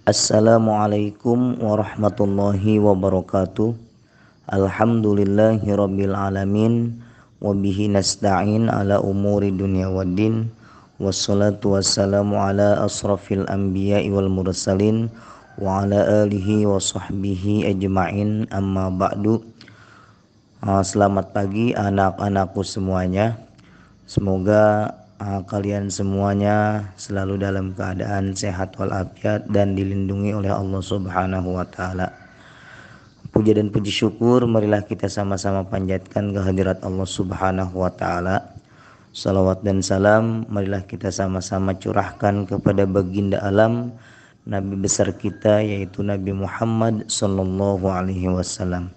Assalamualaikum warahmatullahi wabarakatuh. Alhamdulillahirabbil alamin wa bihi nasta'in ala umuri dunya waddin. Wassalatu wassalamu ala asrafil anbiya'i wal mursalin wa ala alihi wa sahbihi ajma'in, amma ba'du. Selamat pagi anak-anakku semuanya. Semoga kalian semuanya selalu dalam keadaan sehat walafiat dan dilindungi oleh Allah Subhanahu wa taala. Puja dan puji syukur marilah kita sama-sama panjatkan kehadirat Allah Subhanahu wa taala. Salawat dan salam marilah kita sama-sama curahkan kepada baginda alam, Nabi besar kita yaitu Nabi Muhammad sallallahu alaihi wasallam.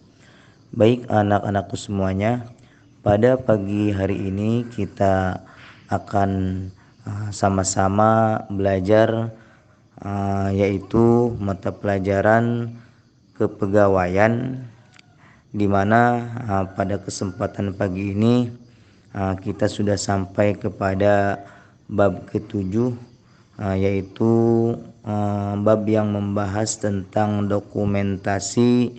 Baik anak-anakku semuanya, pada pagi hari ini kita akan sama-sama belajar yaitu mata pelajaran kepegawaian, di mana pada kesempatan pagi ini kita sudah sampai kepada bab ke-7, yaitu bab yang membahas tentang dokumentasi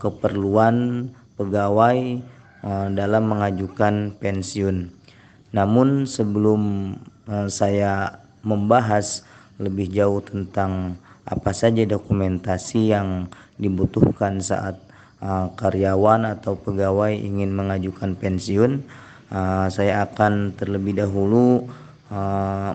keperluan pegawai dalam mengajukan pensiun. Namun sebelum saya membahas lebih jauh tentang apa saja dokumentasi yang dibutuhkan saat karyawan atau pegawai ingin mengajukan pensiun, saya akan terlebih dahulu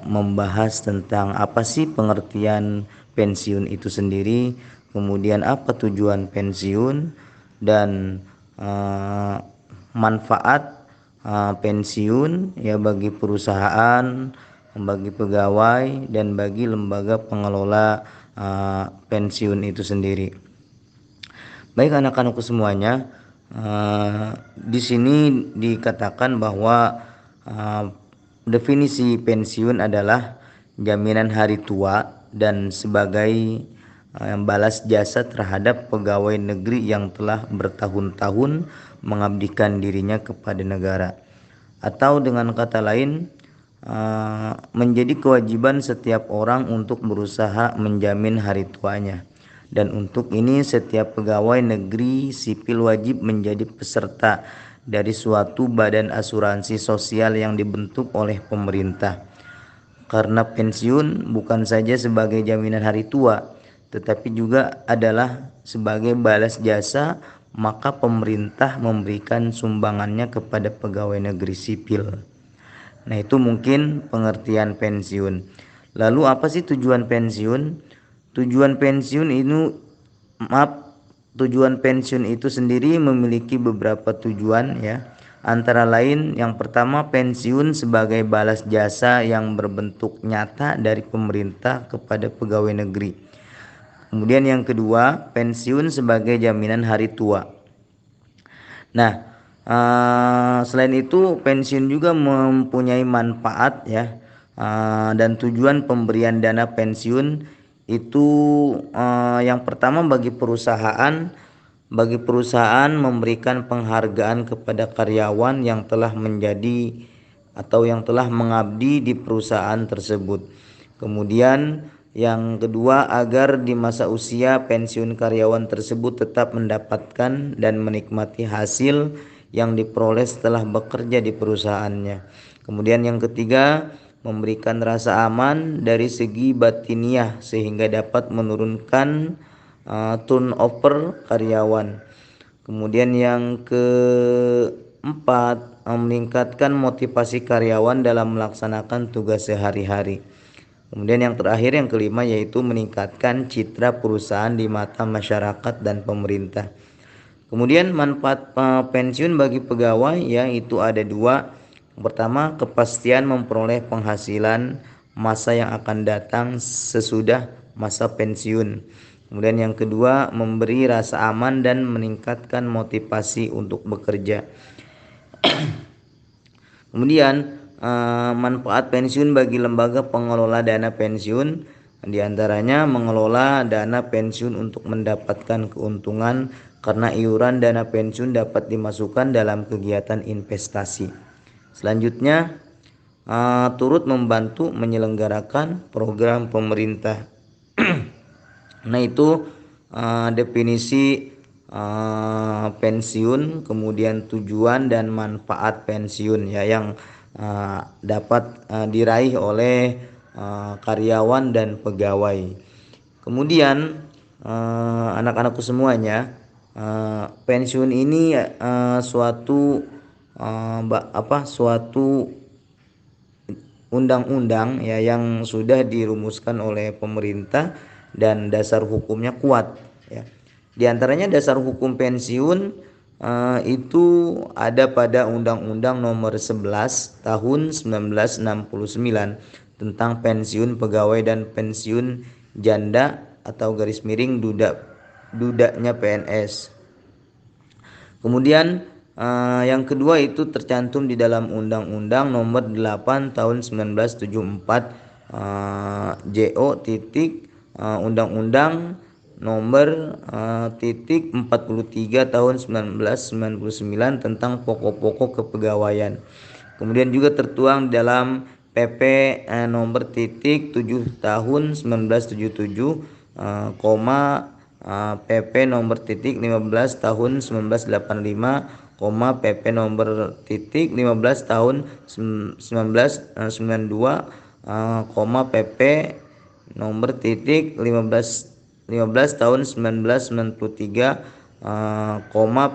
membahas tentang apa sih pengertian pensiun itu sendiri, kemudian apa tujuan pensiun, dan manfaat pensiun ya bagi perusahaan, bagi pegawai, dan bagi lembaga pengelola pensiun itu sendiri. Baik anak-anakku semuanya, di sini dikatakan bahwa definisi pensiun adalah jaminan hari tua dan sebagai balas jasa terhadap pegawai negeri yang telah bertahun-tahun mengabdikan dirinya kepada negara. Atau dengan kata lain, menjadi kewajiban setiap orang untuk berusaha menjamin hari tuanya. Dan untuk ini setiap pegawai negeri sipil wajib menjadi peserta dari suatu badan asuransi sosial yang dibentuk oleh pemerintah. Karena pensiun bukan saja sebagai jaminan hari tua, tetapi juga adalah sebagai balas jasa, maka pemerintah memberikan sumbangannya kepada pegawai negeri sipil. Nah, itu mungkin pengertian pensiun. Lalu apa sih tujuan pensiun? Tujuan pensiun itu sendiri memiliki beberapa tujuan ya. Antara lain, yang pertama, pensiun sebagai balas jasa yang berbentuk nyata dari pemerintah kepada pegawai negeri. Kemudian yang kedua, pensiun sebagai jaminan hari tua. Nah, selain itu pensiun juga mempunyai manfaat ya, dan tujuan pemberian dana pensiun itu yang pertama bagi perusahaan memberikan penghargaan kepada karyawan yang telah menjadi atau yang telah mengabdi di perusahaan tersebut. Kemudian yang kedua, agar di masa usia pensiun karyawan tersebut tetap mendapatkan dan menikmati hasil yang diperoleh setelah bekerja di perusahaannya. Kemudian yang ketiga, memberikan rasa aman dari segi batiniah sehingga dapat menurunkan turnover karyawan. Kemudian yang keempat, meningkatkan motivasi karyawan dalam melaksanakan tugas sehari-hari. Kemudian yang terakhir, yang kelima, yaitu meningkatkan citra perusahaan di mata masyarakat dan pemerintah. Kemudian manfaat pensiun bagi pegawai yaitu ada dua. Yang pertama, kepastian memperoleh penghasilan masa yang akan datang sesudah masa pensiun. Kemudian yang kedua, memberi rasa aman dan meningkatkan motivasi untuk bekerja. Kemudian manfaat pensiun bagi lembaga pengelola dana pensiun, diantaranya mengelola dana pensiun untuk mendapatkan keuntungan karena iuran dana pensiun dapat dimasukkan dalam kegiatan investasi. Selanjutnya, turut membantu menyelenggarakan program pemerintah. Nah itu definisi pensiun, kemudian tujuan dan manfaat pensiun ya yang dapat diraih oleh karyawan dan pegawai. Kemudian anak-anakku semuanya, pensiun ini suatu undang-undang ya yang sudah dirumuskan oleh pemerintah dan dasar hukumnya kuat ya. Di antaranya dasar hukum pensiun itu ada pada Undang-Undang Nomor 11 Tahun 1969 tentang pensiun pegawai dan pensiun janda atau garis miring dudanya PNS. Kemudian yang kedua itu tercantum di dalam Undang-Undang Nomor 8 Tahun 1974 JO titik Undang-Undang Nomor titik 43 Tahun 1999 tentang pokok-pokok kepegawaian. Kemudian juga tertuang dalam PP nomor titik 7 tahun 1977 PP nomor titik 15 tahun 1985 PP nomor titik 15 tahun 1992 PP nomor titik 15 tahun 1993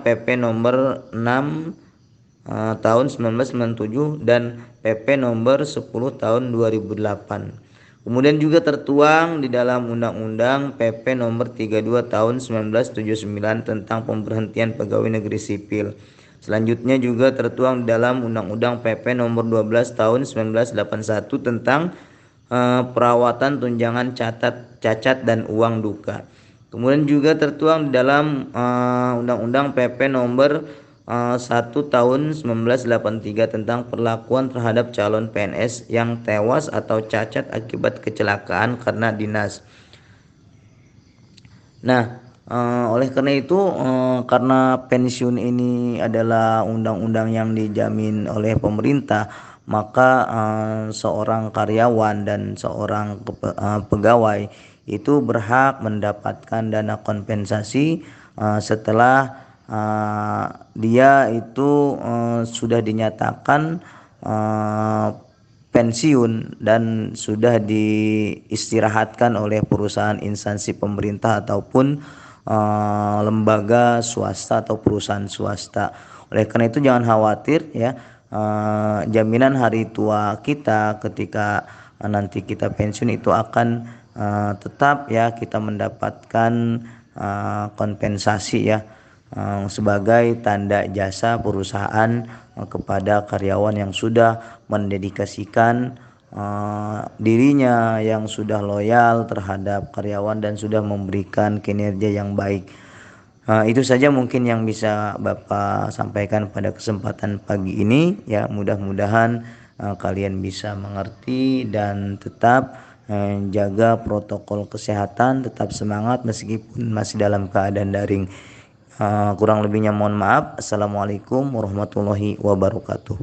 PP nomor 6 tahun 1997 dan PP nomor 10 tahun 2008. Kemudian juga tertuang di dalam Undang-Undang PP nomor 32 tahun 1979 tentang pemberhentian pegawai negeri sipil. Selanjutnya juga tertuang di dalam Undang-Undang PP nomor 12 tahun 1981 tentang perawatan tunjangan cacat dan uang duka. Kemudian juga tertuang di dalam Undang-Undang PP nomor 1 tahun 1983 tentang perlakuan terhadap calon PNS yang tewas atau cacat akibat kecelakaan karena dinas. Nah, oleh karena itu karena pensiun ini adalah undang-undang yang dijamin oleh pemerintah, maka seorang karyawan dan seorang pegawai itu berhak mendapatkan dana kompensasi setelah dia itu sudah dinyatakan pensiun dan sudah diistirahatkan oleh perusahaan instansi pemerintah ataupun lembaga swasta atau perusahaan swasta. Oleh karena itu jangan khawatir ya, jaminan hari tua kita ketika nanti kita pensiun itu akan tetap ya kita mendapatkan kompensasi ya sebagai tanda jasa perusahaan kepada karyawan yang sudah mendedikasikan dirinya, yang sudah loyal terhadap karyawan dan sudah memberikan kinerja yang baik. Itu saja mungkin yang bisa Bapak sampaikan pada kesempatan pagi ini ya. Mudah-mudahan kalian bisa mengerti dan tetap jaga protokol kesehatan, tetap semangat meskipun masih dalam keadaan daring. Kurang lebihnya mohon maaf. Assalamualaikum warahmatullahi wabarakatuh.